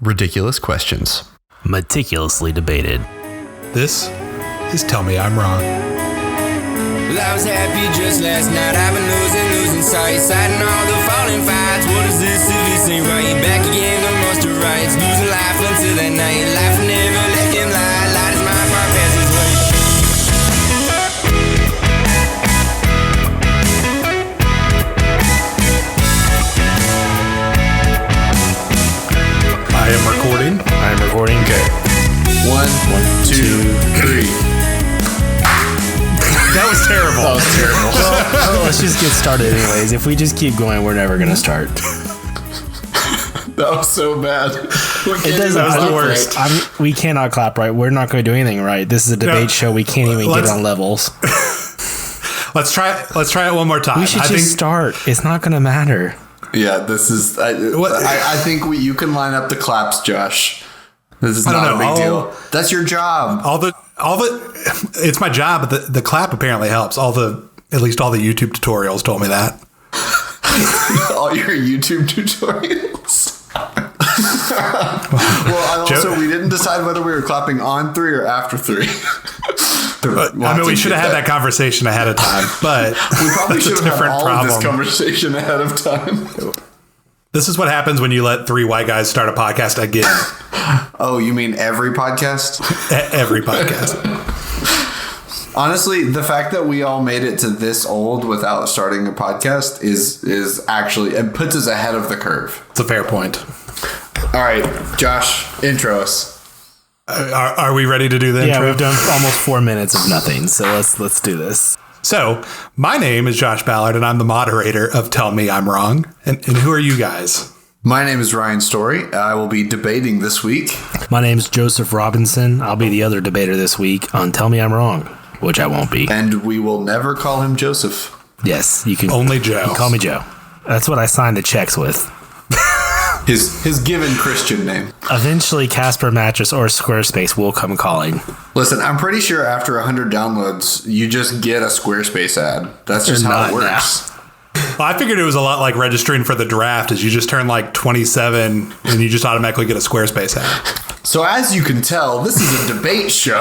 Ridiculous questions. Meticulously debated. This is Tell Me I'm Wrong. Well, I was happy just last night. I've been losing sight. Citing all the falling fights. What is this if this ain't right? Back again, the monster rights. Losing life until that night. Life never let him lie. Light is my far past his way. I am recording. Okay. One, two, three. That was terrible. Well, let's just get started anyways. If we just keep going, we're never going to start. That was so bad. It doesn't. That was the worst. We cannot clap right. We're not going to do anything right. This is a debate show. We can't even get on levels. Let's try it one more time. We should just start. It's not going to matter. Yeah, this is. I think you can line up the claps, Josh. This is not a big deal. That's your job. It's my job, but the clap apparently helps. At least all the YouTube tutorials told me that. All your YouTube tutorials. Well, we didn't decide whether we were clapping on 3 or after 3. We should have had that conversation ahead of time, but we probably should have had all of this problem. conversation ahead of time. This is what happens when you let 3 white guys start a podcast again. Oh, you mean every podcast? Every podcast. Honestly, the fact that we all made it to this old without starting a podcast is actually, it puts us ahead of the curve. It's a fair point. All right, Josh, intro us. Are we ready to do the intro? Yeah, we've done almost 4 minutes of nothing, so let's do this. So, my name is Josh Ballard, and I'm the moderator of Tell Me I'm Wrong. And who are you guys? My name is Ryan Story. I will be debating this week. My name's Joseph Robinson. I'll be the other debater this week on Tell Me I'm Wrong, which I won't be. And we will never call him Joseph. Yes, you can. Only Joe. You can call me Joe. That's what I signed the checks with. His given Christian name. Eventually, Casper Mattress or Squarespace will come calling. Listen, I'm pretty sure after 100 downloads, you just get a Squarespace ad. That's just how it works. Well, I figured it was a lot like registering for the draft, is you just turn like 27 and you just automatically get a Squarespace ad. So as you can tell, this is a debate show.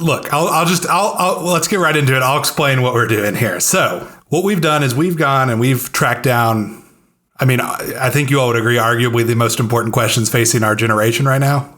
Look, let's get right into it. I'll explain what we're doing here. So what we've done is we've gone and we've tracked down, I think you all would agree, arguably the most important questions facing our generation right now,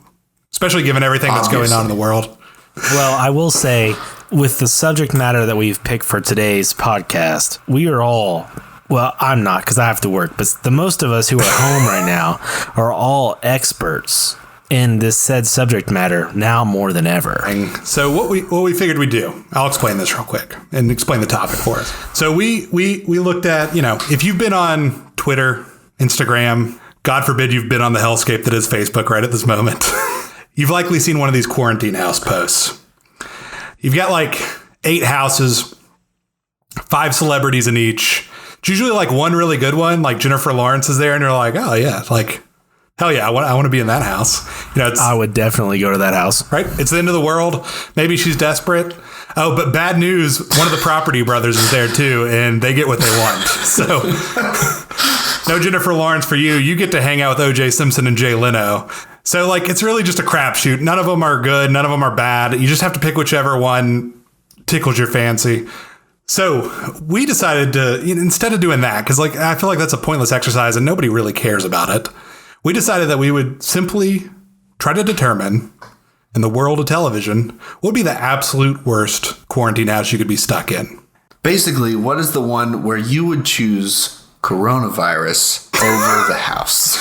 especially given everything that's going on in the world. Well, I will say, with the subject matter that we've picked for today's podcast, we are all, well, I'm not because I have to work, but the most of us who are home right now are all experts in this said subject matter now more than ever. So what we figured we'd do, I'll explain this real quick and explain the topic for us. So we looked at, if you've been on Twitter, Instagram, God forbid you've been on the hellscape that is Facebook right at this moment, you've likely seen one of these quarantine house posts. You've got like 8 houses, 5 celebrities in each. It's usually like one really good one, like Jennifer Lawrence is there, and you're like, oh yeah, like, hell yeah, I want to be in that house. I would definitely go to that house. Right? It's the end of the world. Maybe she's desperate. Oh, but bad news, one of the Property brothers is there too, and they get what they want. So, no Jennifer Lawrence for you. You get to hang out with O.J. Simpson and Jay Leno. So, like, it's really just a crapshoot. None of them are good. None of them are bad. You just have to pick whichever one tickles your fancy. So we decided to, instead of doing that, because like I feel like that's a pointless exercise and nobody really cares about it, we decided that we would simply try to determine, in the world of television, what would be the absolute worst quarantine house you could be stuck in. Basically, what is the one where you would choose coronavirus over the house?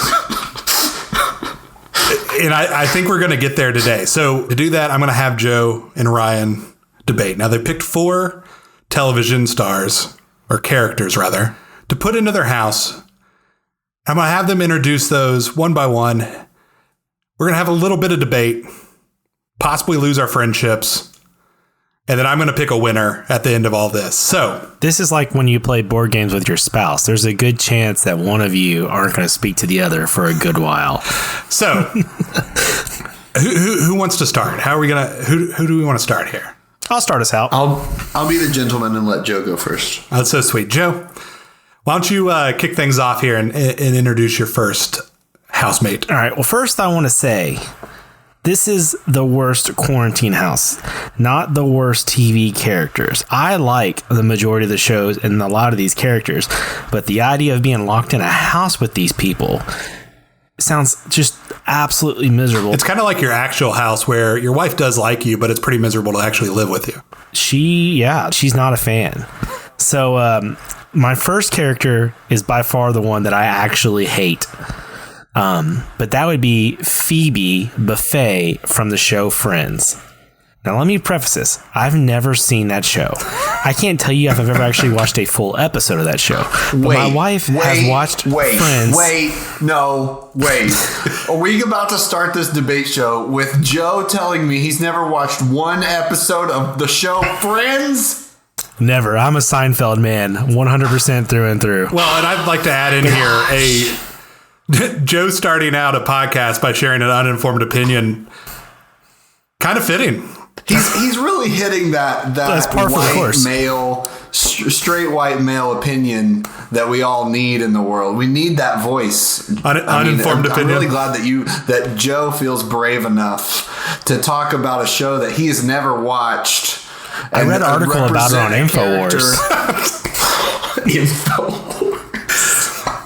And I think we're going to get there today. So to do that, I'm going to have Joe and Ryan debate. Now, they picked 4 television stars, or characters rather, to put into their house. I'm going to have them introduce those one by one. We're going to have a little bit of debate, possibly lose our friendships, and then I'm going to pick a winner at the end of all this. So this is like when you play board games with your spouse. There's a good chance that one of you aren't going to speak to the other for a good while. So who wants to start? How are we going to, who do we want to start here? I'll start us out. I'll be the gentleman and let Joe go first. That's so sweet. Joe, why don't you kick things off here and introduce your first housemate. All right. Well, first I want to say this is the worst quarantine house, not the worst TV characters. I like the majority of the shows and a lot of these characters, but the idea of being locked in a house with these people sounds just absolutely miserable. It's kind of like your actual house where your wife does like you, but it's pretty miserable to actually live with you. She's not a fan. So my first character is by far the one that I actually hate. But that would be Phoebe Buffay from the show Friends. Now, let me preface this. I've never seen that show. I can't tell you if I've ever actually watched a full episode of that show. But my wife has watched Friends. Wait. Are we about to start this debate show with Joe telling me he's never watched one episode of the show Friends? Never. I'm a Seinfeld man, 100% through and through. Well, and I'd like to add in here Joe starting out a podcast by sharing an uninformed opinion. Kind of fitting. He's really hitting that white male, straight white male opinion that we all need in the world. We need that voice. Uninformed opinion. I'm really glad that Joe feels brave enough to talk about a show that he's never watched. I read an article about it on InfoWars. InfoWars.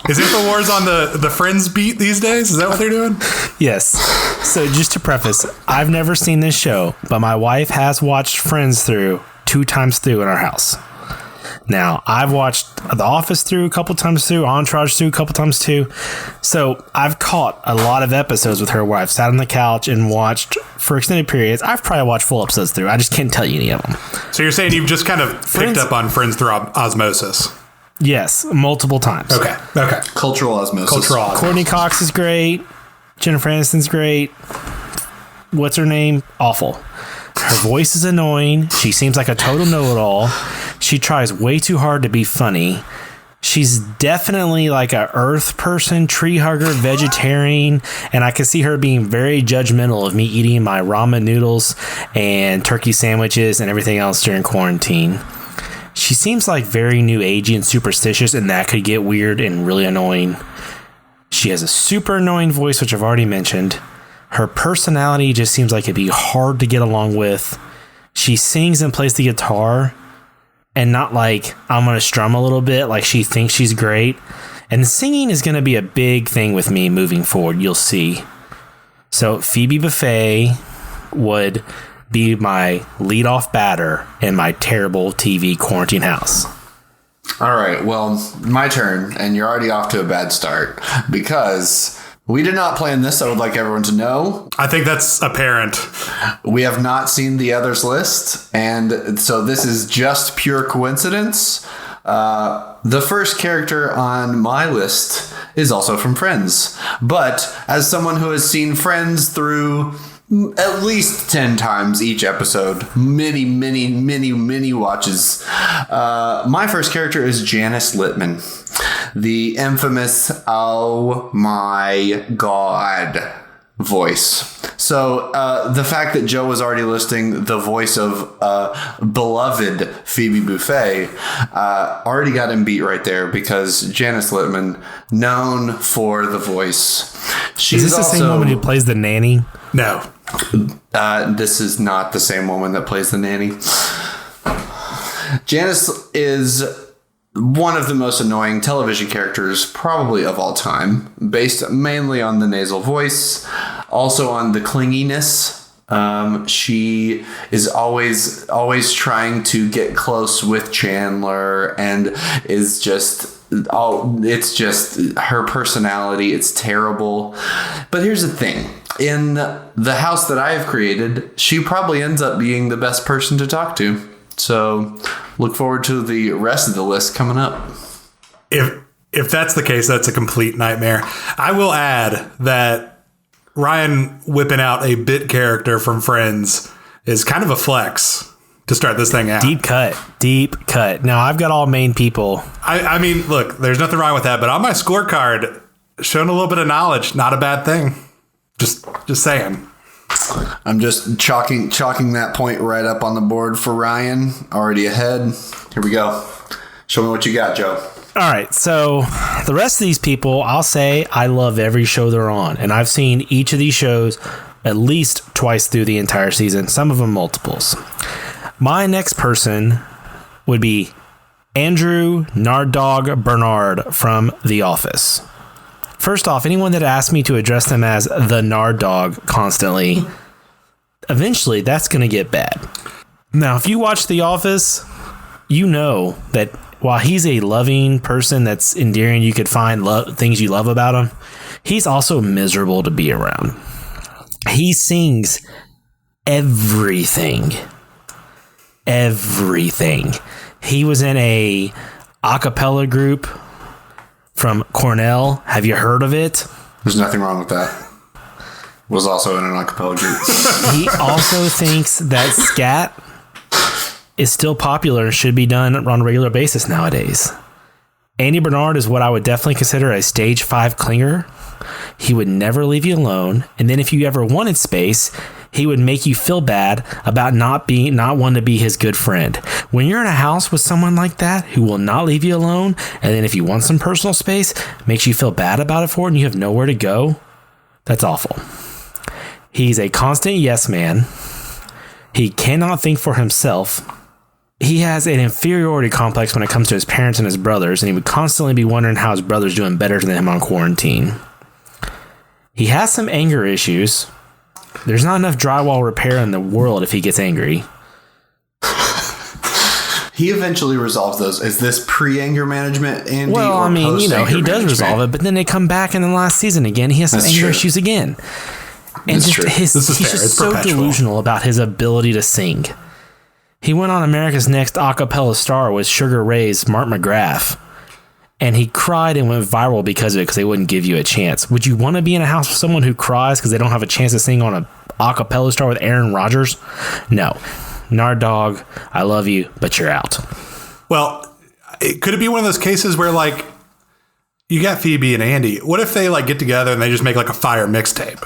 Is InfoWars on the Friends beat these days? Is that what they're doing? Yes. So just to preface, I've never seen this show, but my wife has watched Friends through 2 times through in our house. Now, I've watched The Office through a couple times through, Entourage through a couple times too. So I've caught a lot of episodes with her where I've sat on the couch and watched for extended periods. I've probably watched full episodes through. I just can't tell you any of them. So you're saying you've just kind of picked up on Friends through osmosis? Yes, multiple times. Okay. Cultural osmosis. Courtney Cox is great. Jennifer Aniston's great. What's her name? Awful. Her voice is annoying. She seems like a total know-it-all. She tries way too hard to be funny. She's definitely like a earth person, tree hugger, vegetarian, and I can see her being very judgmental of me eating my ramen noodles and turkey sandwiches and everything else during quarantine. She seems like very new agey and superstitious, and that could get weird and really annoying. She has a super annoying voice, which I've already mentioned. Her personality just seems like it'd be hard to get along with. She sings and plays the guitar, and not like I'm going to strum a little bit, like she thinks she's great. And singing is going to be a big thing with me moving forward, you'll see. So Phoebe Buffay would be my leadoff batter in my terrible TV quarantine house. All right, well, my turn, and you're already off to a bad start because we did not plan this. I would like everyone to know. I think that's apparent. We have not seen the others list, and so this is just pure coincidence. The first character on my list is also from Friends, but as someone who has seen Friends through at least 10 times each episode, many watches, my first character is Janice Littman, the infamous "oh my god" voice. So the fact that Joe was already listing the voice of beloved Phoebe Buffay already got him beat right there, because Janice Littman, known for the voice. Is this the same woman who plays the nanny? No. This is not the same woman that plays the nanny. Janice is one of the most annoying television characters probably of all time, based mainly on the nasal voice, also on the clinginess. She is always trying to get close with Chandler, and is just it's just her personality. It's terrible. But here's the thing. In the house that I have created, she probably ends up being the best person to talk to. So look forward to the rest of the list coming up. If that's the case, that's a complete nightmare. I will add that Ryan whipping out a bit character from Friends is kind of a flex to start this thing out. Deep cut. Now, I've got all main people. I mean, look, there's nothing wrong with that, but on my scorecard, showing a little bit of knowledge, not a bad thing. Just saying. I'm just chalking that point right up on the board for Ryan. Already ahead. Here we go. Show me what you got, Joe. All right, so the rest of these people, I'll say I love every show they're on, and I've seen each of these shows at least twice through the entire season, some of them multiples. My next person would be Andrew Narddog Bernard from The Office. First off, anyone that asked me to address them as the Narddog constantly, eventually that's going to get bad. Now, if you watch The Office, you know that while he's a loving person that's endearing, you could find things you love about him, he's also miserable to be around. He sings everything. Everything. He was in a cappella group from Cornell. Have you heard of it? There's nothing wrong with that. Was also in an a cappella group. He also thinks that scat is still popular and should be done on a regular basis nowadays. Andy Bernard is what I would definitely consider a stage 5 clinger. He would never leave you alone. And then if you ever wanted space, he would make you feel bad about not wanting to be his good friend. When you're in a house with someone like that who will not leave you alone, and then if you want some personal space, makes you feel bad about it for it and you have nowhere to go, that's awful. He's a constant yes man. He cannot think for himself. He has an inferiority complex when it comes to his parents and his brothers, and he would constantly be wondering how his brother's doing better than him on quarantine. He has some anger issues. There's not enough drywall repair in the world if he gets angry. He eventually resolves those. Is this pre-anger management, Andy? Well, or I mean, he does management? resolve it, but then they come back in the last season again. He has some anger issues again. And That's true. he's just so delusional about his ability to sing. He went on America's Next Acapella Star with Sugar Ray's Mark McGrath, and he cried and went viral because of it, because they wouldn't give you a chance. Would you want to be in a house with someone who cries because they don't have a chance to sing on an acapella star with Aaron Rodgers? No. Narddog, I love you, but you're out. Well, could it be one of those cases where, like, you got Phoebe and Andy? What if they, like, get together and they just make, like, a fire mixtape?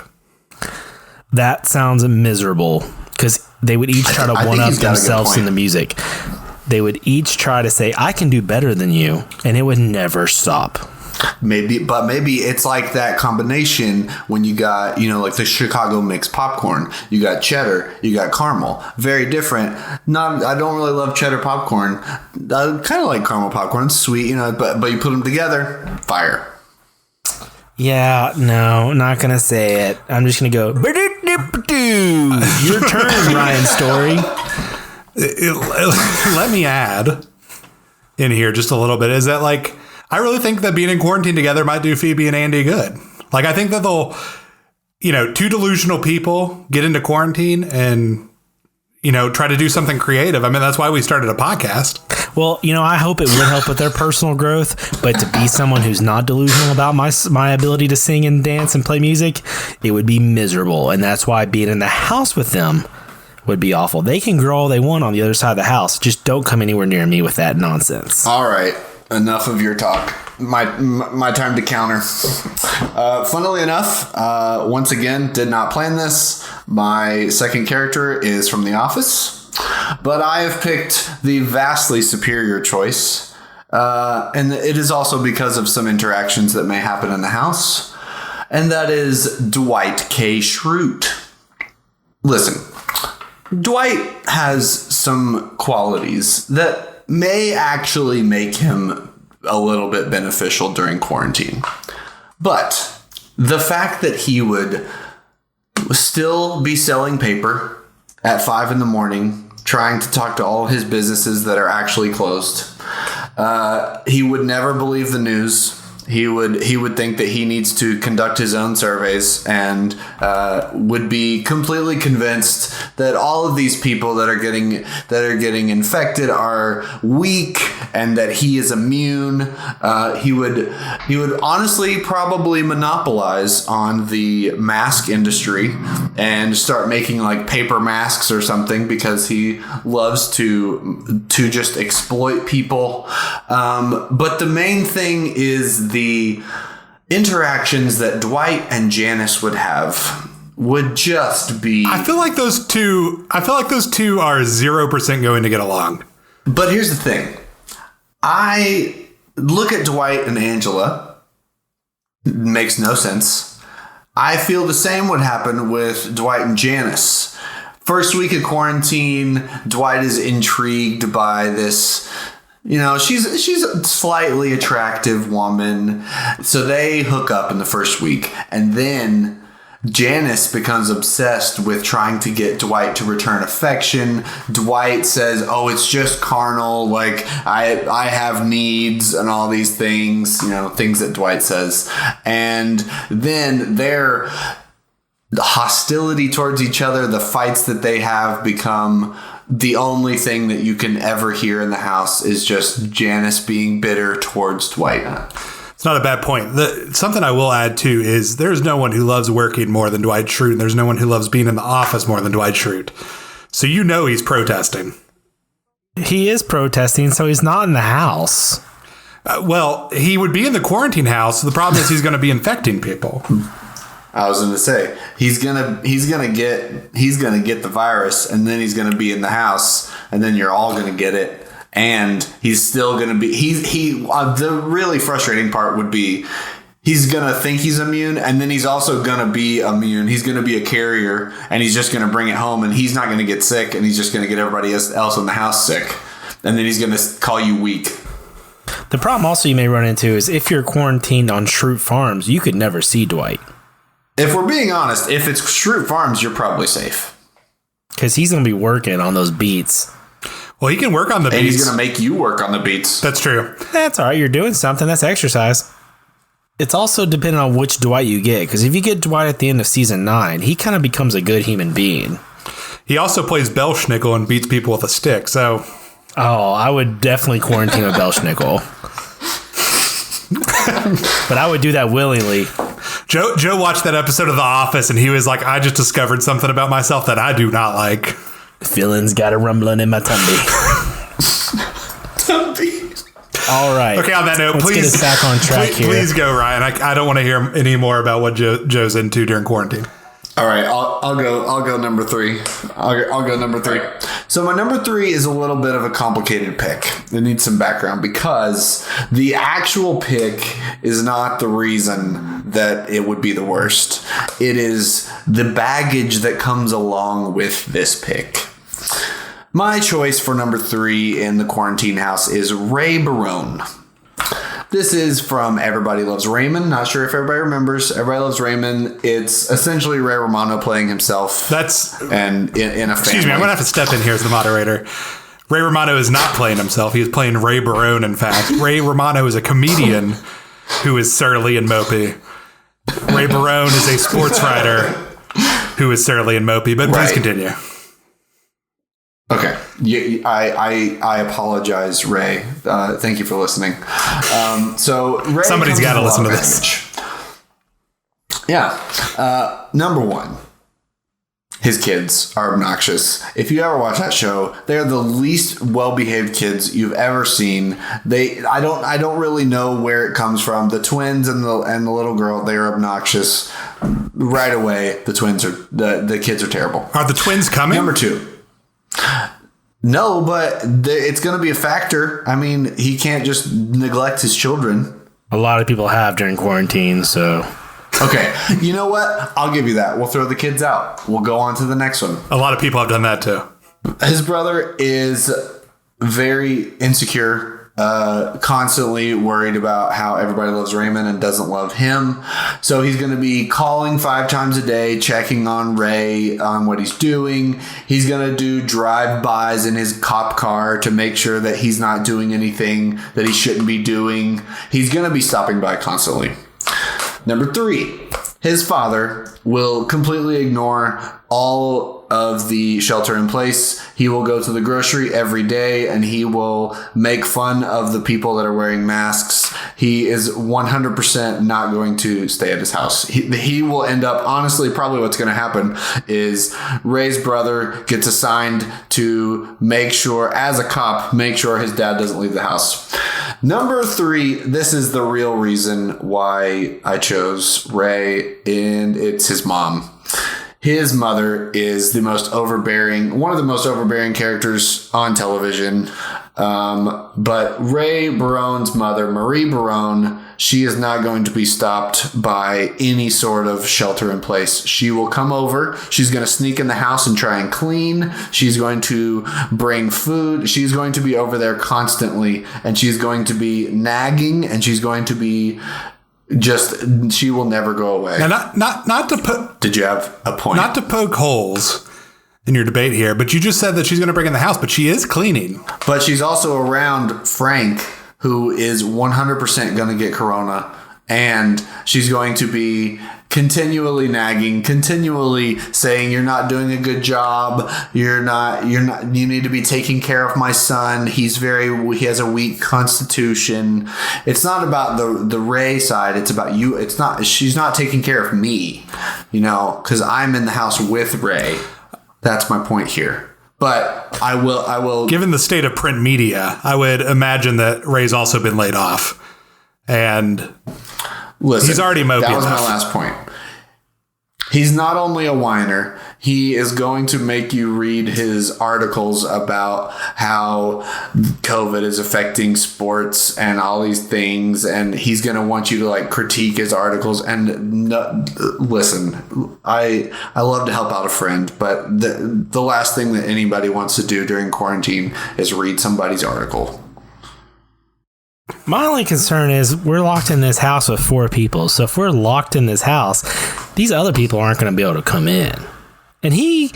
That sounds miserable, because they would each try to one-up themselves in the music. They would each try to say, I can do better than you, and it would never stop. Maybe it's like that combination when you got, like the Chicago mixed popcorn. You got cheddar, you got caramel. Very different. I don't really love cheddar popcorn. I kind of like caramel popcorn. It's sweet, but you put them together, fire. Yeah, no, not going to say it. I'm just going to go, your turn, Ryan Story. Let me add in here just a little bit, is that, like, I really think that being in quarantine together might do Phoebe and Andy good. Like, I think that they'll, two delusional people get into quarantine and, try to do something creative. I mean, that's why we started a podcast. Well, I hope it would help with their personal growth, but to be someone who's not delusional about my ability to sing and dance and play music, it would be miserable. And that's why being in the house with them would be awful. They can grow all they want on the other side of the house. Just don't come anywhere near me with that nonsense. All right. Enough of your talk. My time to counter. Funnily enough, once again, did not plan this. My second character is from The Office, but I have picked the vastly superior choice. And it is also because of some interactions that may happen in the house. And that is Dwight K. Schrute. Listen, Dwight has some qualities that may actually make him a little bit beneficial during quarantine. But the fact that he would still be selling paper at 5 a.m, trying to talk to all his businesses that are actually closed. He would never believe the news. He would think that he needs to conduct his own surveys and would be completely convinced that all of these people that are getting infected are weak and that he is immune. He would honestly probably monopolize on the mask industry and start making like paper masks or something because he loves to just exploit people. But the main thing is the interactions that Dwight and Janice would have would just be... I feel like those two are 0% going to get along. But here's the thing. I look at Dwight and Angela. It makes no sense. I feel the same would happen with Dwight and Janice. First week of quarantine, Dwight is intrigued by this. She's a slightly attractive woman. So they hook up in the first week. And then Janice becomes obsessed with trying to get Dwight to return affection. Dwight says, oh, it's just carnal. Like, I have needs and all these things, things that Dwight says. And then their hostility towards each other, the fights that they have become the only thing that you can ever hear in the house is just Janice being bitter towards Dwight. It's not a bad point. Something I will add, too, is there's no one who loves working more than Dwight Schrute, and there's no one who loves being in the office more than Dwight Schrute. So he's protesting. He is protesting, so he's not in the house. Well, he would be in the quarantine house. The problem is he's going to be infecting people. I was going to say he's gonna get the virus, and then he's going to be in the house, and then you're all going to get it, and he's still going to be the really frustrating part would be he's going to think he's immune, and then he's also going to be immune. He's going to be a carrier, and he's just going to bring it home, and he's not going to get sick, and he's just going to get everybody else in the house sick, and then he's going to call you weak. The problem also you may run into is if you're quarantined on Schrute Farms, you could never see Dwight. If we're being honest, if it's Schrute Farms, you're probably safe. Because he's going to be working on those beats. Well, he can work on the beats. And he's going to make you work on the beats. That's true. That's all right. You're doing something. That's exercise. It's also dependent on which Dwight you get. Because if you get Dwight at the end of season 9, he kind of becomes a good human being. He also plays Belschnickel and beats people with a stick, so... Oh, I would definitely quarantine with Belschnickel. But I would do that willingly. Joe watched that episode of The Office, and he was like, I just discovered something about myself that I do not like. Feelings got a rumbling in my tummy. All right. Okay, on that note, let's please get us back on track here. Please go, Ryan. I don't want to hear any more about what Joe's into during quarantine. All right, I'll go number 3. I'll go number 3. So my number 3 is a little bit of a complicated pick. It needs some background because the actual pick is not the reason that it would be the worst. It is the baggage that comes along with this pick. My choice for number 3 in the quarantine house is Ray Barone. This is from Everybody Loves Raymond. Not sure if everybody remembers. Everybody Loves Raymond. It's essentially Ray Romano playing himself. In a family. Excuse me, I'm going to have to step in here as the moderator. Ray Romano is not playing himself. He is playing Ray Barone, in fact. Ray Romano is a comedian who is surly and mopey. Ray Barone is a sports writer who is surly and mopey. But please continue. Okay. I apologize, Ray. Thank you for listening. So Ray, somebody's got to listen to this. Yeah. Number 1. His kids are obnoxious. If you ever watch that show, they're the least well-behaved kids you've ever seen. I don't really know where it comes from. The twins and the little girl, they are obnoxious right away. The kids are terrible. Are the twins coming? Number 2. No, but it's going to be a factor. I mean, he can't just neglect his children. A lot of people have during quarantine, so... Okay, you know what? I'll give you that. We'll throw the kids out. We'll go on to the next one. A lot of people have done that, too. His brother is very insecure. Constantly worried about how everybody loves Raymond and doesn't love him. So he's going to be calling 5 times a day, checking on Ray on what he's doing. He's going to do drive-bys in his cop car to make sure that he's not doing anything that he shouldn't be doing. He's going to be stopping by constantly. Number 3, his father will completely ignore all of the shelter in place. He will go to the grocery every day and he will make fun of the people that are wearing masks. He is 100% not going to stay at his house. He will end up, honestly, probably what's going to happen is Ray's brother gets assigned to make sure, as a cop, make sure his dad doesn't leave the house. Number 3, this is the real reason why I chose Ray, and it's his mom. His mother is one of the most overbearing characters on television. But Ray Barone's mother, Marie Barone, she is not going to be stopped by any sort of shelter in place. She will come over. She's going to sneak in the house and try and clean. She's going to bring food. She's going to be over there constantly, and she's going to be nagging, and she's going to be she will never go away. And not to put. Did you have a point? Not to poke holes in your debate here, but you just said that she's going to bring in the house, but she is cleaning. But she's also around Frank, who is 100% going to get corona, and she's going to be continually nagging, continually saying, you're not doing a good job. You need to be taking care of my son. He has a weak constitution. It's not about the Ray side. It's about you. She's not taking care of me, because I'm in the house with Ray. That's my point here. But I will. Given the state of print media, I would imagine that Ray's also been laid off. And listen, he's already mopey. That was my last point. He's not only a whiner, he is going to make you read his articles about how COVID is affecting sports and all these things, and he's going to want you to critique his articles. And listen, I love to help out a friend, but the last thing that anybody wants to do during quarantine is read somebody's article. My only concern is we're locked in this house with 4 people. So if we're locked in this house, these other people aren't going to be able to come in. And he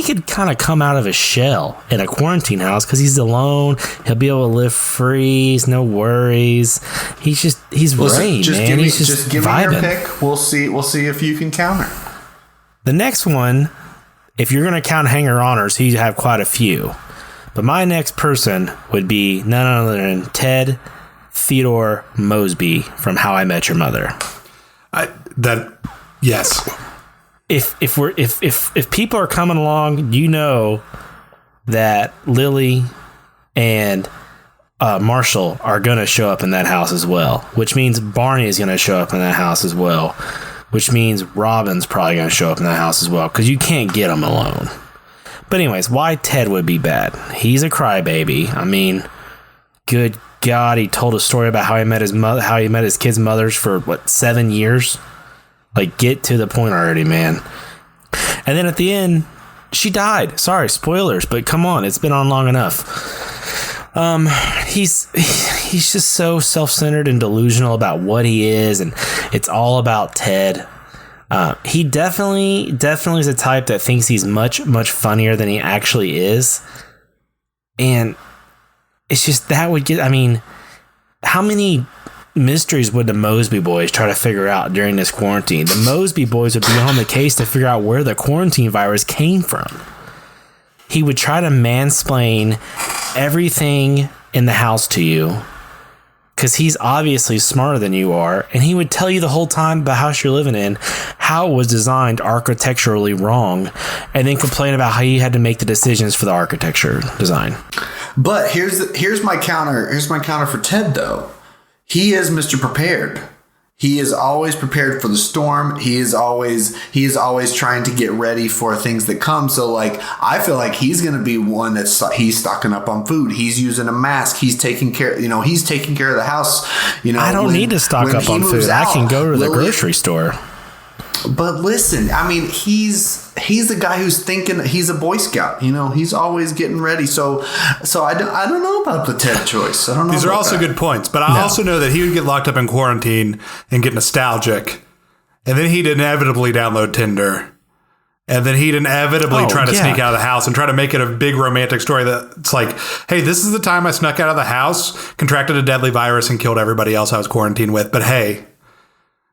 could kind of come out of his shell in a quarantine house because he's alone. He'll be able to live free. He's no worries. He's Ray, man. He's just give vibing. me your pick. We'll see if you can counter. The next one, if you're going to count hanger-oners, he'd have quite a few. But my next person would be none other than Ted Theodore Mosby from How I Met Your Mother. Yes. If people are coming along, that Lily and Marshall are going to show up in that house as well, which means Barney is going to show up in that house as well, which means Robin's probably going to show up in that house as well, because you can't get them alone. But anyways, why Ted would be bad? He's a crybaby. I mean, good God, he told a story about how he met his mother, how he met his kids' mothers for 7 years. Get to the point already, man. And then at the end, she died. Sorry, spoilers, but come on, it's been on long enough. He's just so self-centered and delusional about what he is, and it's all about Ted. He definitely is a type that thinks he's much, much funnier than he actually is. And it's just that would get, how many mysteries would the Mosby boys try to figure out during this quarantine? The Mosby boys would be on the case to figure out where the quarantine virus came from. He would try to mansplain everything in the house to you, because he's obviously smarter than you are, and he would tell you the whole time the house you're living in, how it was designed architecturally wrong, and then complain about how you had to make the decisions for the architecture design. But here's my counter. Here's my counter for Ted, though. He is Mr. Prepared. He is always prepared for the storm. He is always trying to get ready for things that come. So I feel like he's going to be one he's stocking up on food. He's using a mask. He's taking care. He's taking care of the house. I don't need to stock up on food. I can go to the grocery store. But listen, he's the guy who's thinking. He's a Boy Scout. He's always getting ready. So I don't know about the Ted choice. I don't know. These are also good points, but I also know that he would get locked up in quarantine and get nostalgic, and then he'd inevitably download Tinder, and then he'd inevitably try to sneak out of the house and try to make it a big romantic story that's like, hey, this is the time I snuck out of the house, contracted a deadly virus, and killed everybody else I was quarantined with. But hey,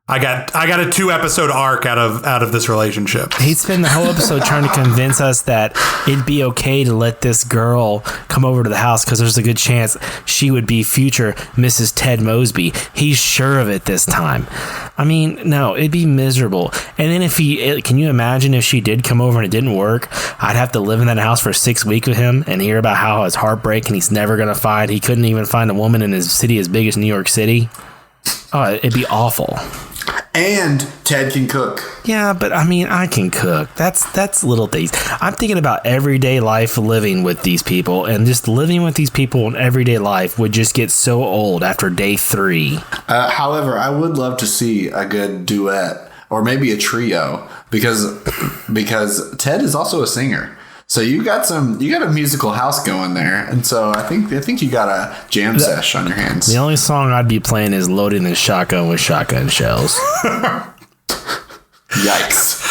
I got a 2-episode arc out of this relationship. He'd spend the whole episode trying to convince us that it'd be okay to let this girl come over to the house because there's a good chance she would be future Mrs. Ted Mosby. He's sure of it this time. No, it'd be miserable. And then can you imagine if she did come over and it didn't work? I'd have to live in that house for 6 weeks with him and hear about how his heartbreak and he's never going to find. He couldn't even find a woman in his city as big as New York City. Oh, it'd be awful. And Ted can cook. Yeah, but I mean, I can cook. That's little things. I'm thinking about everyday life living with these people, and just living with these people in everyday life would just get so old after day 3. However, I would love to see a good duet or maybe a trio because Ted is also a singer. So you got a musical house going there, and so I think you got a jam sesh on your hands. The only song I'd be playing is "Loading the Shotgun with Shotgun Shells." Yikes!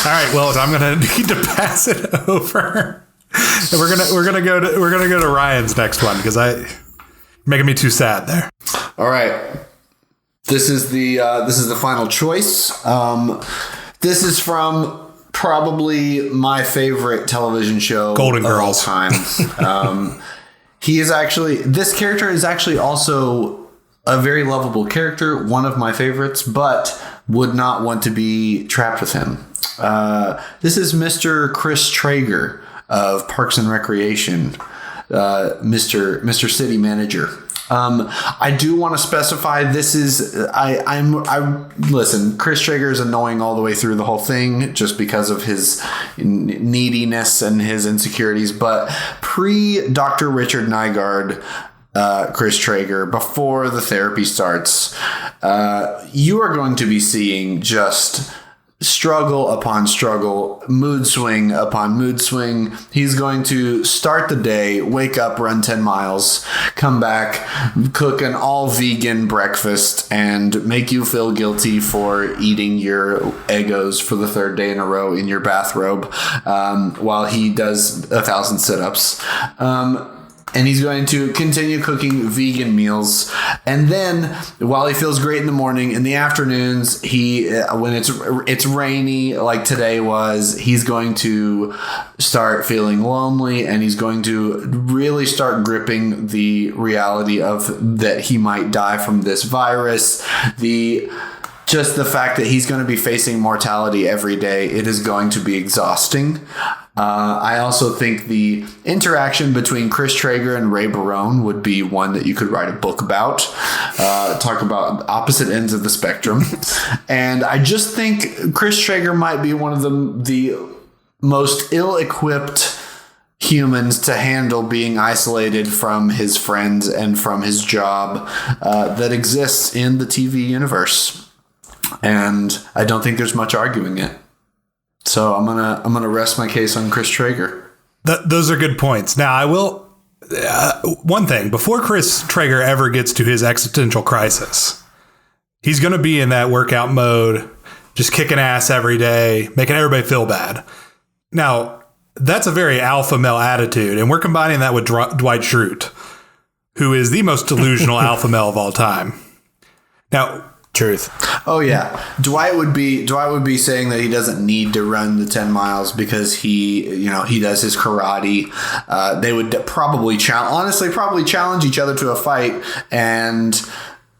All right, well, I'm gonna need to pass it over, and we're gonna go to Ryan's next one because you're making me too sad there. All right, this is the final choice. This is from probably my favorite television show, Golden of Girls. all time. This character is actually also a very lovable character, one of my favorites, but would not want to be trapped with him. This is Mr. Chris Traeger of Parks and Recreation, Mr. City Manager. I do want to specify this is listen, Chris Traeger is annoying all the way through the whole thing just because of his neediness and his insecurities, but pre Dr. Richard Nygaard, Chris Traeger, before the therapy starts, you are going to be seeing just struggle upon struggle, mood swing upon mood swing. He's going to start the day, wake up, run 10 miles, come back, cook an all vegan breakfast, and make you feel guilty for eating your Eggos for the 3rd day in a row in your bathrobe, while he does 1,000 sit-ups. And he's going to continue cooking vegan meals. And then while he feels great in the morning, in the afternoons, when it's rainy like today was, he's going to start feeling lonely, and he's going to really start gripping the reality of that he might die from this virus. Just the fact that he's going to be facing mortality every day, it is going to be exhausting. I also think the interaction between Chris Traeger and Ray Barone would be one that you could write a book about. Talk about opposite ends of the spectrum. And I just think Chris Traeger might be one of the most ill-equipped humans to handle being isolated from his friends and from his job that exists in the TV universe. And I don't think there's much arguing it. So I'm gonna rest my case on Chris Traeger. Those are good points. Now I will one thing before Chris Traeger ever gets to his existential crisis, he's gonna be in that workout mode, just kicking ass every day, making everybody feel bad. Now that's a very alpha male attitude, and we're combining that with Dwight Schrute, who is the most delusional alpha male of all time. Now. Truth. Oh yeah, Dwight would be saying that he doesn't need to run the 10 miles because he does his karate. They would probably challenge each other to a fight, and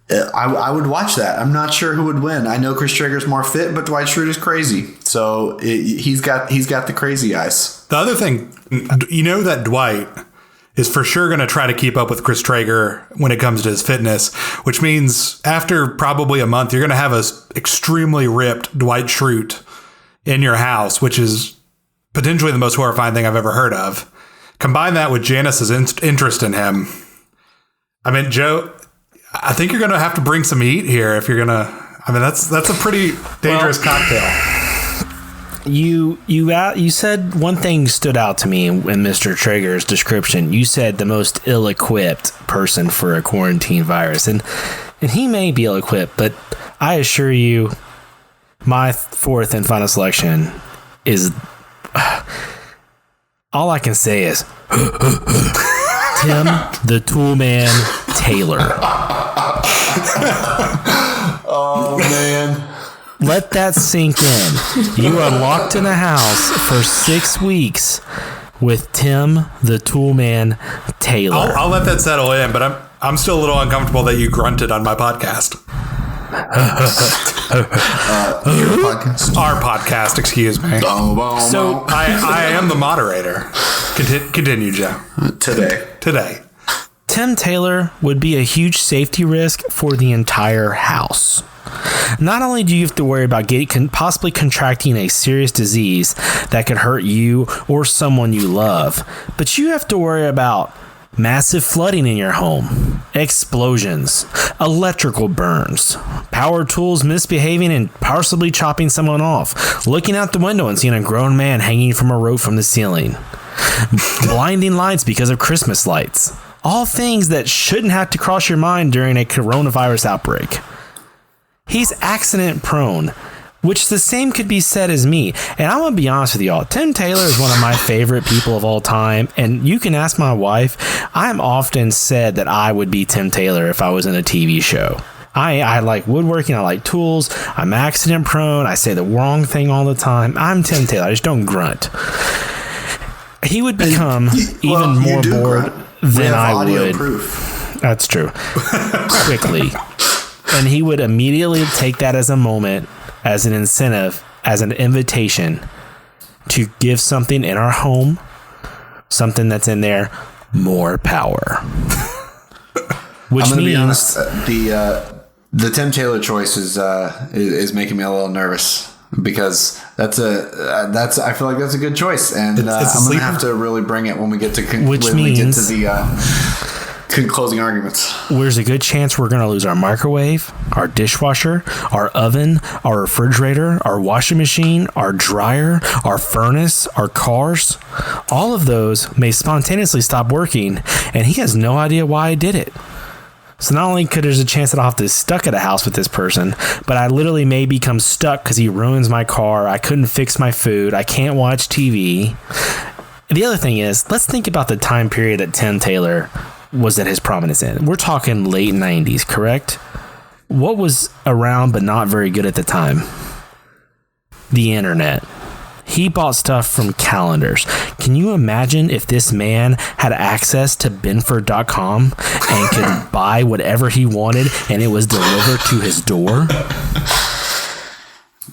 I would watch that. I'm not sure who would win. I know Chris Traeger's more fit, but Dwight Schrute is crazy, so he's got the crazy eyes. The other thing, that Dwight is for sure going to try to keep up with Chris Traeger when it comes to his fitness, which means after probably a month, you're going to have a extremely ripped Dwight Schrute in your house, which is potentially the most horrifying thing I've ever heard of. Combine that with Janice's interest in him. I mean, Joe, I think you're going to have to bring some heat here if you're going to. I mean, that's a pretty dangerous cocktail. You said one thing stood out to me in Mr. Traeger's description. You said the most ill-equipped person for a quarantine virus, and he may be ill-equipped, but I assure you, my 4th and final selection is all I can say is Tim the Toolman Taylor. Oh man. Let that sink in. You are locked in a house for 6 weeks with Tim the Toolman Taylor. I'll let that settle in, but I'm still a little uncomfortable that you grunted on my podcast. Your podcast? Our podcast, excuse me. So I am the moderator. Continue, Joe. Today. Tim Taylor would be a huge safety risk for the entire house. Not only do you have to worry about possibly contracting a serious disease that could hurt you or someone you love, but you have to worry about massive flooding in your home, explosions, electrical burns, power tools misbehaving and possibly chopping someone off, looking out the window and seeing a grown man hanging from a rope from the ceiling, blinding lights because of Christmas lights. All things that shouldn't have to cross your mind during a coronavirus outbreak. He's accident prone, which the same could be said as me. And I'm going to be honest with y'all. Tim Taylor is one of my favorite people of all time. And you can ask my wife. I'm often said that I would be Tim Taylor if I was in a TV show. I like woodworking. I like tools. I'm accident prone. I say the wrong thing all the time. I'm Tim Taylor. I just don't grunt. He would become even more bored than I would. Proof. That's true. Quickly. And he would immediately take that as a moment, as an incentive, as an invitation to give something in our home, something that's in there, more power. Which I'm gonna means be honest, the Tim Taylor choice is making me a little nervous because I feel like that's a good choice, and I'm gonna have to really bring it when we get to the closing arguments. There's a good chance we're going to lose our microwave, our dishwasher, our oven, our refrigerator, our washing machine, our dryer, our furnace, our cars. All of those may spontaneously stop working, and he has no idea why I did it. So not only could there's a chance that I'll have to be stuck at a house with this person, but I literally may become stuck because he ruins my car. I couldn't fix my food. I can't watch TV. And the other thing is, let's think about the time period that Tim Taylor was at his prominence in. We're talking late 90s, correct? What was around but not very good at the time? The internet. He bought stuff from calendars. Can you imagine if this man had access to Benford.com and could buy whatever he wanted and it was delivered to his door?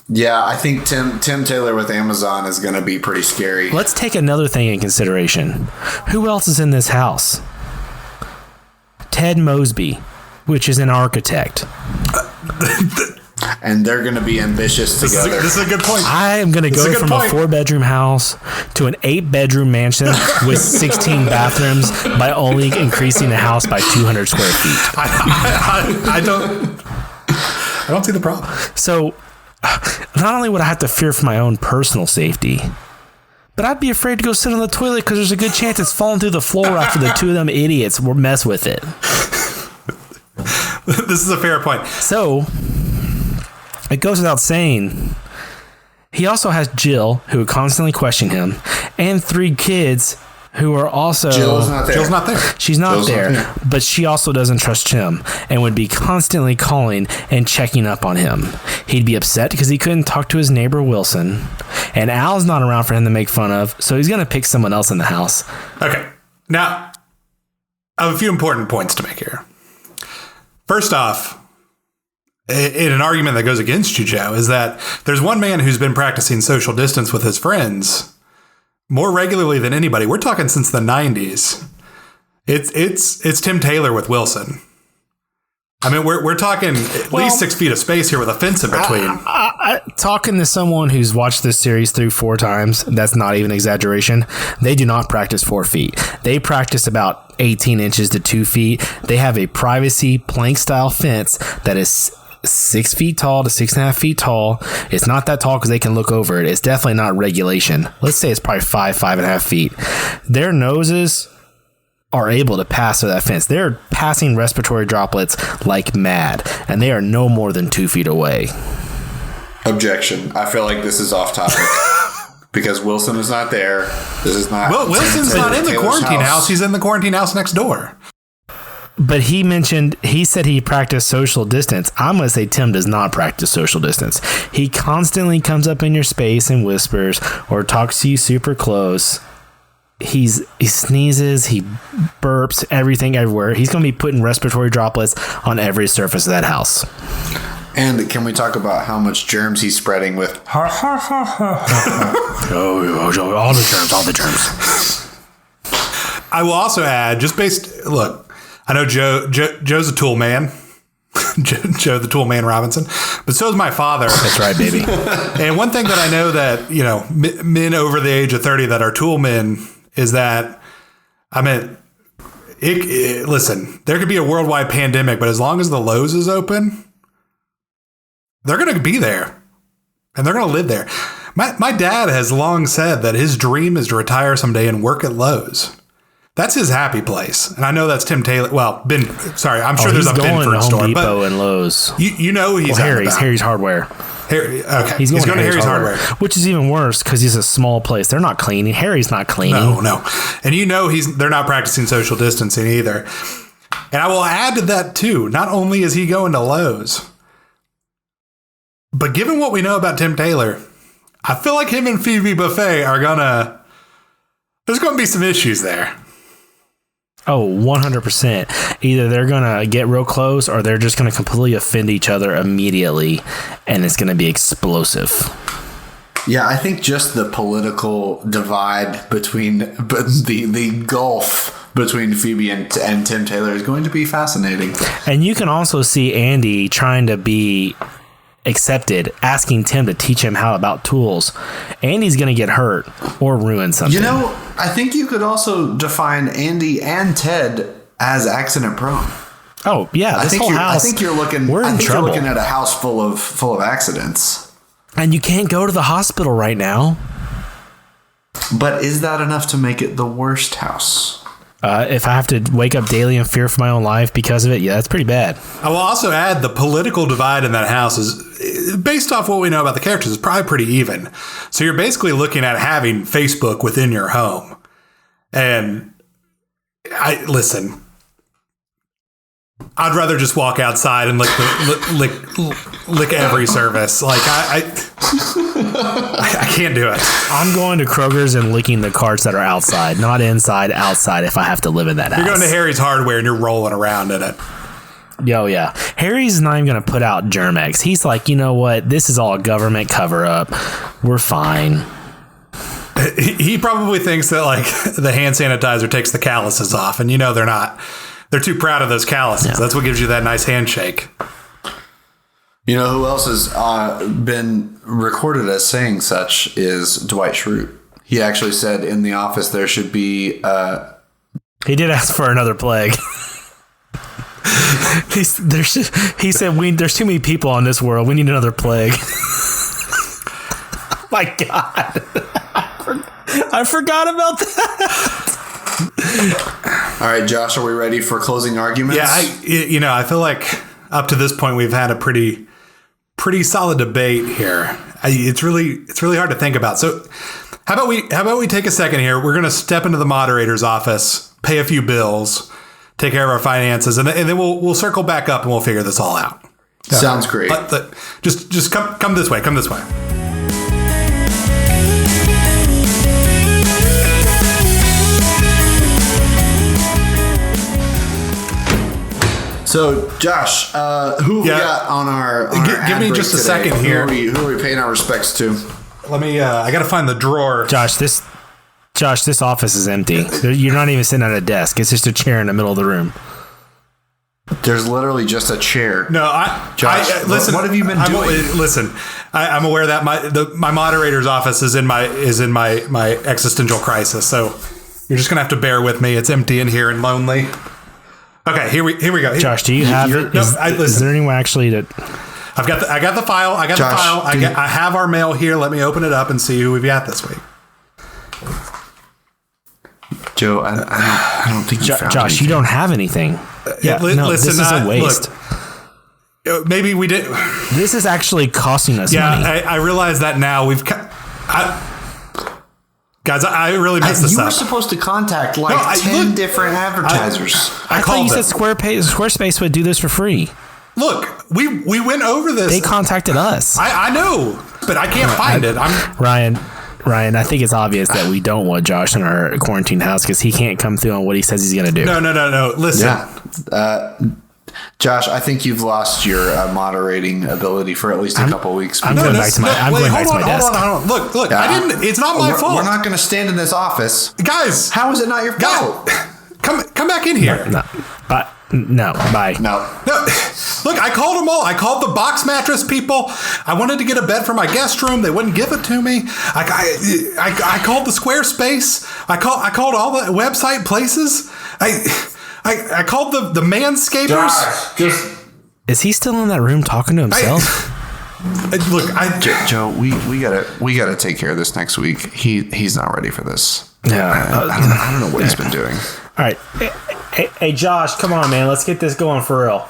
Yeah, I think Tim Taylor with Amazon is going to be pretty scary. Let's take another thing in consideration. Who else is in this house? Ted Mosby, which is an architect. And they're going to be ambitious together. This is a good point. I am going to go from a 4-bedroom house to an 8-bedroom mansion with 16 bathrooms by only increasing the house by 200 square feet. I don't see the problem. So not only would I have to fear for my own personal safety, but I'd be afraid to go sit on the toilet because there's a good chance it's falling through the floor after the two of them idiots will mess with it. This is a fair point. So it goes without saying, he also has Jill, who would constantly question him, and 3 kids who are also... Jill's not there. She's not there, but she also doesn't trust him and would be constantly calling and checking up on him. He'd be upset because he couldn't talk to his neighbor Wilson, and Al's not around for him to make fun of, so he's going to pick someone else in the house. Okay. Now, I have a few important points to make here. First off, in an argument that goes against you, Joe, is that there's one man who's been practicing social distance with his friends more regularly than anybody. We're talking since the 90s. It's Tim Taylor with Wilson. I mean, we're talking at least 6 feet of space here with a fence in between. Talking to someone who's watched this series through 4 times, that's not even exaggeration. They do not practice 4 feet. They practice about 18 inches to 2 feet. They have a privacy plank style fence that is 6 feet tall to 6.5 feet tall. It's not that tall because they can look over it. It's definitely not regulation. Let's say it's probably 5.5 feet. Their noses are able to pass through that fence. They're passing respiratory droplets like mad, and they are no more than 2 feet away. Objection. I feel like this is off topic. Because Wilson is not there. This is not... Well, Wilson's not in the quarantine house. He's in the quarantine house next door. But he said he practiced social distance. I'm going to say Tim does not practice social distance. He constantly comes up in your space and whispers or talks to you super close. He sneezes, he burps, everything everywhere. He's going to be putting respiratory droplets on every surface of that house. And can we talk about how much germs he's spreading with? All the germs. I will also add, look, I know Joe's a tool man. Joe the Tool Man Robinson, but so is my father. That's right, baby. And one thing that I know that, men over the age of 30 that are tool men is that, listen, there could be a worldwide pandemic, but as long as the Lowe's is open, they're going to be there and they're going to live there. My dad has long said that his dream is to retire someday and work at Lowe's. That's his happy place. And I know that's Tim Taylor. Well, I'm sure there's a Binford store. Home Depot and Lowe's. He's Harry's Hardware. Okay. He's going to Harry's Hardware. Which is even worse because he's a small place. They're not cleaning. Harry's not cleaning. No. And they're not practicing social distancing either. And I will add to that too. Not only is he going to Lowe's, but given what we know about Tim Taylor, I feel like him and Phoebe Buffet there's going to be some issues there. Oh, 100%. Either they're going to get real close or they're just going to completely offend each other immediately, and it's going to be explosive. Yeah, I think just the political divide between the gulf between Phoebe and Tim Taylor is going to be fascinating. And you can also see Andy trying to be accepted, asking Tim to teach him how about tools. Andy's going to get hurt or ruin something. I think you could also define Andy and Ted as accident prone. Oh yeah, I think you're looking at a house full of accidents. And you can't go to the hospital right now. But is that enough to make it the worst house? If I have to wake up daily in fear for my own life because of it, yeah, that's pretty bad. I will also add the political divide in that house is, based off what we know about the characters, is probably pretty even. So you're basically looking at having Facebook within your home. And I'd rather just walk outside and lick every service. Like I can't do it. I'm going to Kroger's and licking the carts that are outside, not inside, outside if I have to live in that house. You're going to Harry's Hardware and you're rolling around in it. Yo, yeah. Harry's not even going to put out Germ-X. He's like, you know what? This is all a government cover-up. We're fine. He probably thinks that like the hand sanitizer takes the calluses off, and they're not. They're too proud of those calluses. Yeah. That's what gives you that nice handshake. You know who else has been recorded as saying such is Dwight Schrute. He actually said in the office there should be... He did ask for another plague. He said, there's too many people on this world. We need another plague. My God. I forgot about that. All right, Josh, are we ready for closing arguments? Yeah, I feel like up to this point we've had a pretty solid debate here. It's really hard to think about. So how about we take a second here? We're going to step into the moderator's office, pay a few bills, take care of our finances, and then we'll circle back up and we'll figure this all out. Sounds great. Just come this way. Come this way. So, Josh, who have we got on our give me just a today? second here. Who are we paying our respects to? Let me. I got to find the drawer. Josh, this office is empty. You're not even sitting at a desk. It's just a chair in the middle of the room. There's literally just a chair. No, Josh, listen. What have you been doing? Listen, I'm aware that my moderator's office is in my existential crisis. So you're just gonna have to bear with me. It's empty in here and lonely. Okay, here we go. Josh, do you have it? Is there any way actually to? I got the file. I have our mail here. Let me open it up and see who we've got this week. Joe, I don't think you found Josh, anything. You don't have anything. Yeah, listen, this is a waste. Look, maybe we did. This is actually costing us money. Yeah, I realize that now. Guys, I really messed this up. You were supposed to contact 10 different advertisers. I thought you said Squarespace would do this for free. Look, we went over this. They contacted us. I know, but I can't find it. Ryan, I think it's obvious that we don't want Josh in our quarantine house because he can't come through on what he says he's going to do. No. Listen. Yeah. Josh, I think you've lost your moderating ability for at least a couple weeks. I'm going back to my desk. Hold on. Look. I didn't. It's not my fault. We're not going to stand in this office, guys. How is it not your fault? come back in here. No. Bye. No. Bye. No. Look, I called them all. I called the box mattress people. I wanted to get a bed for my guest room. They wouldn't give it to me. I called the Squarespace. I called all the website places. I called the manscapers. Josh, Is he still in that room talking to himself? Joe, we gotta take care of this next week. He's not ready for this. Yeah, I don't know what he's been doing. All right, hey, Josh, come on, man, let's get this going for real.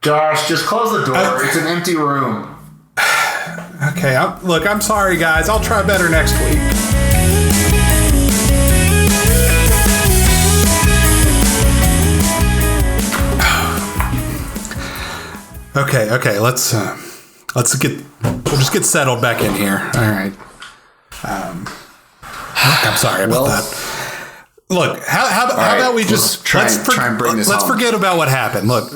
Josh, just close the door. It's an empty room. Okay, I'm sorry, guys. I'll try better next week. Okay. We'll just get settled back in here. All right. I'm sorry about that. Look, how about we just try and bring this home. Let's forget about what happened. Look,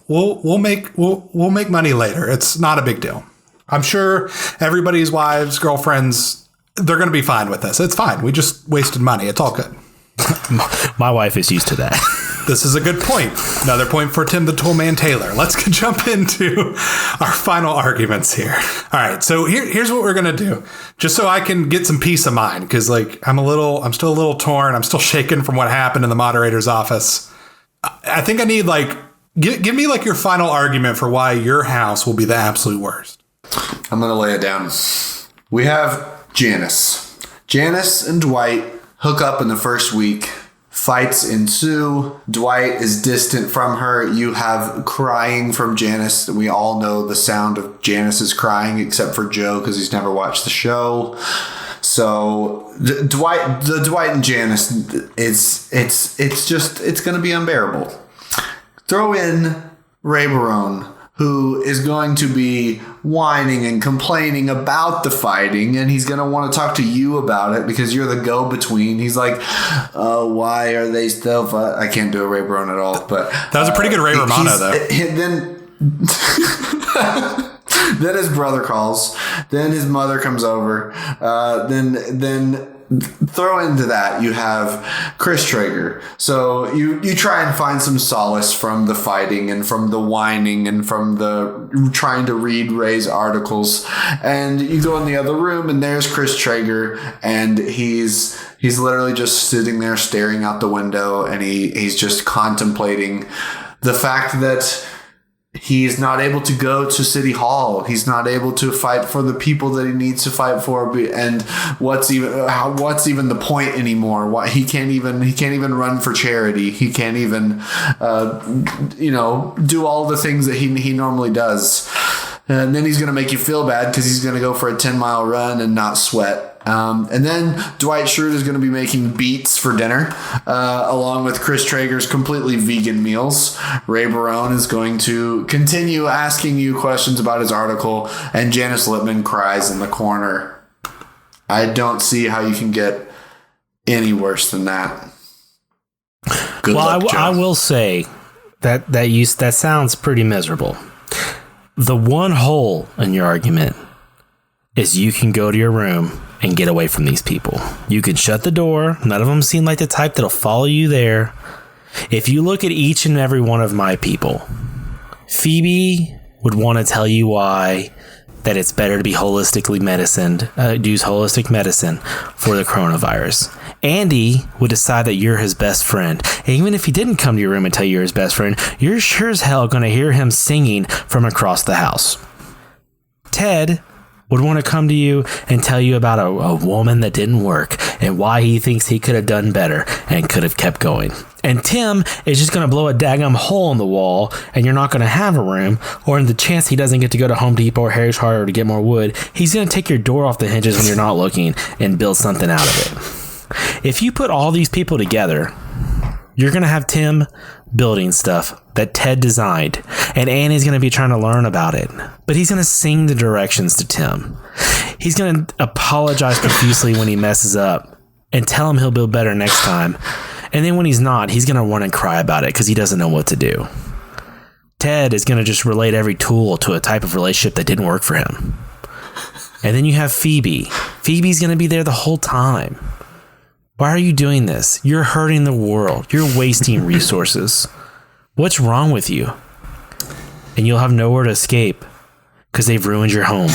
we'll make money later. It's not a big deal. I'm sure everybody's wives, girlfriends, they're going to be fine with this. It's fine. We just wasted money. It's all good. My wife is used to that. This is a good point. Another point for Tim the Toolman Taylor. Let's jump into our final arguments here. All right, so here's what we're gonna do, just so I can get some peace of mind, because I'm still a little torn. I'm still shaken from what happened in the moderator's office. I think I need give me your final argument for why your house will be the absolute worst. I'm gonna lay it down. We have Janice. Janice and Dwight hook up in the first week. Fights ensue. Dwight is distant from her. You have crying from Janice. We all know the sound of Janice's crying, except for Joe, because he's never watched the show. So Dwight and Janice, it's going to be unbearable. Throw in Ray Barone, who is going to be whining and complaining about the fighting, and he's going to want to talk to you about it because you're the go-between. He's like, oh, why are they still I can't do a Ray Barone at all, but that was a pretty good Ray Romano, though. Then his brother calls. Then his mother comes over. Then throw into that you have Chris Traeger. So you try and find some solace from the fighting and from the whining and from the trying to read Ray's articles, and you go in the other room and there's Chris Traeger, and he's literally just sitting there staring out the window, and he's just contemplating the fact that he's not able to go to City Hall. He's not able to fight for the people that he needs to fight for. And what's even the point anymore? Why he can't even run for charity. He can't even, do all the things that he normally does. And then he's going to make you feel bad because he's going to go for a 10-mile run and not sweat. And then Dwight Schrute is going to be making beets for dinner, along with Chris Traeger's completely vegan meals. Ray Barone is going to continue asking you questions about his article, and Janice Lippman cries in the corner. I don't see how you can get any worse than that. Good luck, Joe. I will say that sounds pretty miserable. The one hole in your argument is you can go to your room and get away from these people. You can shut the door. None of them seem like the type that'll follow you there. If you look at each and every one of my people, Phoebe would want to tell you why that it's better to be holistically use holistic medicine for the coronavirus. Andy would decide that you're his best friend. And even if he didn't come to your room and tell you you're his best friend, you're sure as hell going to hear him singing from across the house. Ted would want to come to you and tell you about a woman that didn't work and why he thinks he could have done better and could have kept going. And Tim is just going to blow a daggum hole in the wall, and you're not going to have a room, or in the chance he doesn't get to go to Home Depot or Harry's Hardware to get more wood, he's going to take your door off the hinges when you're not looking and build something out of it. If you put all these people together, you're going to have Tim building stuff that Ted designed, and Annie's going to be trying to learn about it. But he's going to sing the directions to Tim. He's going to apologize profusely when he messes up and tell him he'll build better next time. And then when he's not, he's going to run and cry about it because he doesn't know what to do. Ted is going to just relate every tool to a type of relationship that didn't work for him. And then you have Phoebe. Phoebe's going to be there the whole time. Why are you doing this? You're hurting the world. You're wasting resources. What's wrong with you? And you'll have nowhere to escape because they've ruined your home.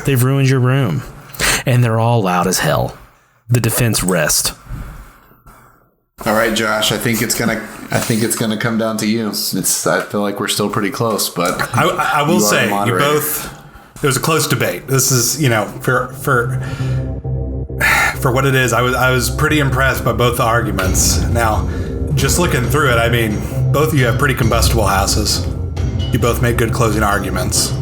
They've ruined your room. And they're all loud as hell. The defense rests. All right, Josh. I think it's gonna come down to you. I feel like we're still pretty close, but I will say you both. It was a close debate. This is, for what it is. I was pretty impressed by both the arguments. Now, just looking through it, I mean, both of you have pretty combustible houses. You both make good closing arguments,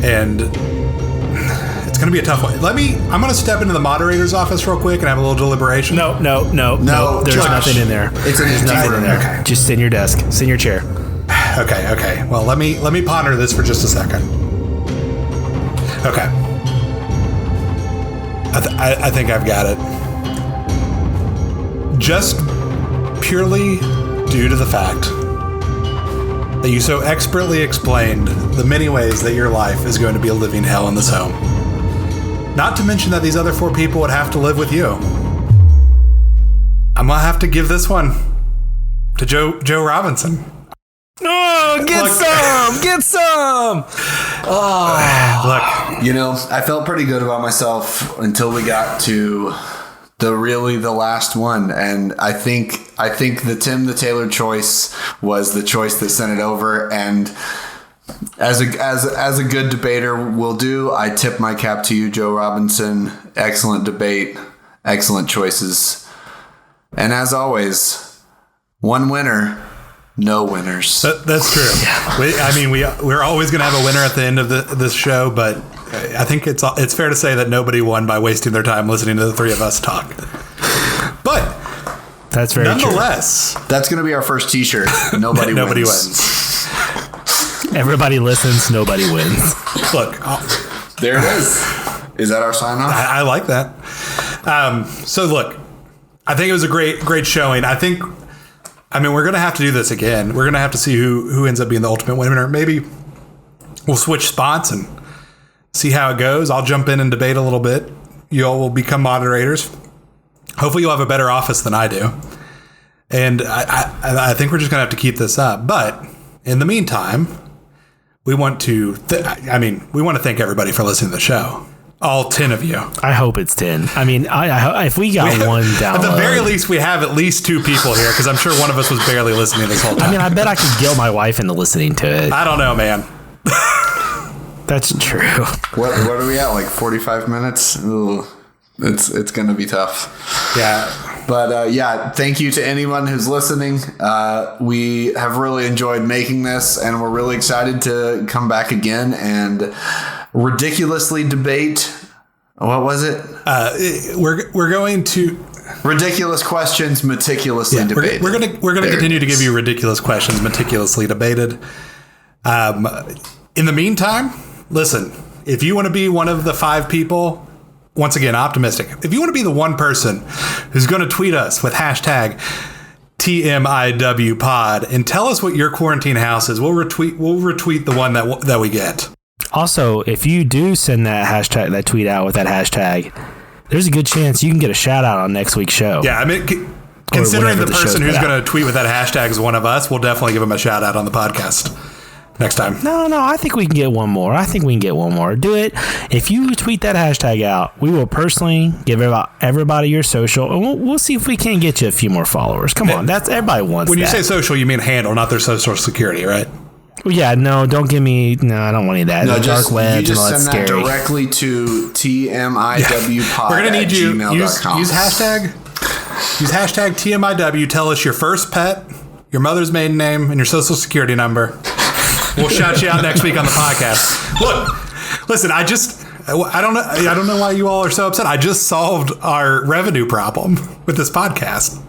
and it's going to be a tough one. I'm going to step into the moderator's office real quick and have a little deliberation. No. There's Josh, nothing in there. There's nothing in there. Okay. Just sit in your desk. Sit in your chair. Okay. Well, let me ponder this for just a second. Okay. I think I've got it. Just purely due to the fact that you so expertly explained the many ways that your life is going to be a living hell in this home. Not to mention that these other 4 people would have to live with you. I'm going to have to give this one to Joe Robinson. Oh, get some. Look, I felt pretty good about myself until we got to the last one, and I think the Tim the Taylor choice was the choice that sent it over. And as a good debater will do, I tip my cap to you, Joe Robinson. Excellent debate, excellent choices, and as always, one winner. No winners. That's true. Yeah. We're always going to have a winner at the end of this show, but I think it's fair to say that nobody won by wasting their time listening to the 3 of us talk. But that's very nonetheless, true. That's going to be our first T-shirt. Nobody wins. Everybody listens. Nobody wins. Look, there it is. Is that our sign off? I like that. So look, I think it was a great showing. We're going to have to do this again. We're going to have to see who ends up being the ultimate winner. Maybe we'll switch spots and see how it goes. I'll jump in and debate a little bit. You all will become moderators. Hopefully you'll have a better office than I do. And I think we're just going to have to keep this up. But in the meantime, we want to thank everybody for listening to the show. All 10 of you. I hope it's 10. If we got one download. At the very least, we have at least 2 people here, because I'm sure one of us was barely listening this whole time. I bet I could guilt my wife into listening to it. I don't know, man. That's true. What are we at? Like 45 minutes? Ooh, it's going to be tough. Yeah. But thank you to anyone who's listening. We have really enjoyed making this, and we're really excited to come back again and ridiculously debate. What was it? We're going to ridiculous questions meticulously debated. We're gonna continue to give you ridiculous questions meticulously debated. In the meantime, listen. If you want to be one of the 5 people, once again, optimistic. If you want to be the one person who's going to tweet us with hashtag TMIWpod and tell us what your quarantine house is, we'll retweet the one that we get. Also, if you do send that tweet out with that hashtag, there's a good chance you can get a shout out on next week's show. Yeah, considering the person who's going to tweet with that hashtag is one of us, we'll definitely give them a shout out on the podcast next time. No, I think we can get one more. Do it. If you tweet that hashtag out, we will personally give everybody your social, and we'll see if we can get you a few more followers. Come on, that's everybody wants. When you say social, you mean handle, not their social security, right? Well, yeah, no, don't give me. No, I don't want any of that. No, dark web. You just send that scary. directly to TMIWpod. We're gonna need you use hashtag TMIW. Tell us your first pet, your mother's maiden name, and your social security number. We'll shout you out next week on the podcast. Look, listen, I don't know why you all are so upset. I just solved our revenue problem with this podcast.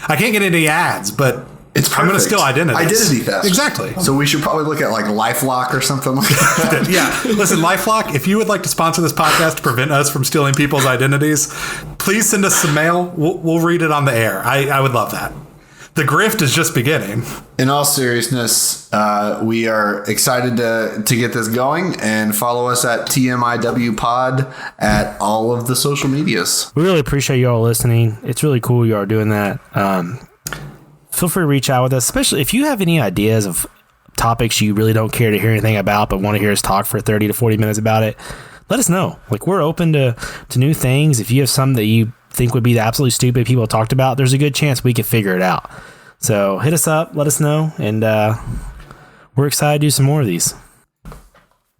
I can't get any ads, but I'm going to steal identities. Identity theft. Exactly. So we should probably look at like LifeLock or something like that. Yeah. Listen, LifeLock, if you would like to sponsor this podcast to prevent us from stealing people's identities, please send us some mail. We'll read it on the air. I would love that. The grift is just beginning. In all seriousness, we are excited to get this going, and follow us at TMIW Pod at all of the social medias. We really appreciate you all listening. It's really cool you are doing that. Feel free to reach out with us, especially if you have any ideas of topics you really don't care to hear anything about, but want to hear us talk for 30 to 40 minutes about it. Let us know. Like, we're open to new things. If you have some that you think would be the absolutely stupid people talked about, there's a good chance we could figure it out. So hit us up, let us know, and we're excited to do some more of these.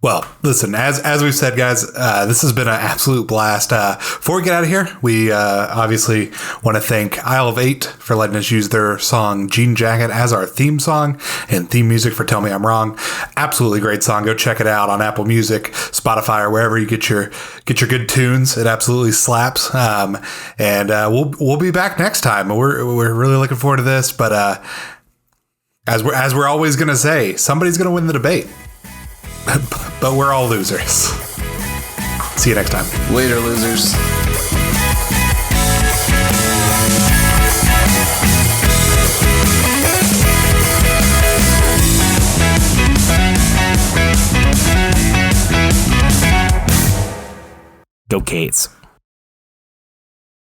Well, listen, as we've said, guys, this has been an absolute blast. Before we get out of here, we obviously want to thank Isle of 8 for letting us use their song Jean Jacket as our theme song and theme music for Tell Me I'm Wrong. Absolutely great song. Go check it out on Apple Music, Spotify, or wherever you get your good tunes. It absolutely slaps. And we'll be back next time. We're really looking forward to this. But as we're always going to say, somebody's going to win the debate. But we're all losers. See you next time. Later, losers. Go Cates.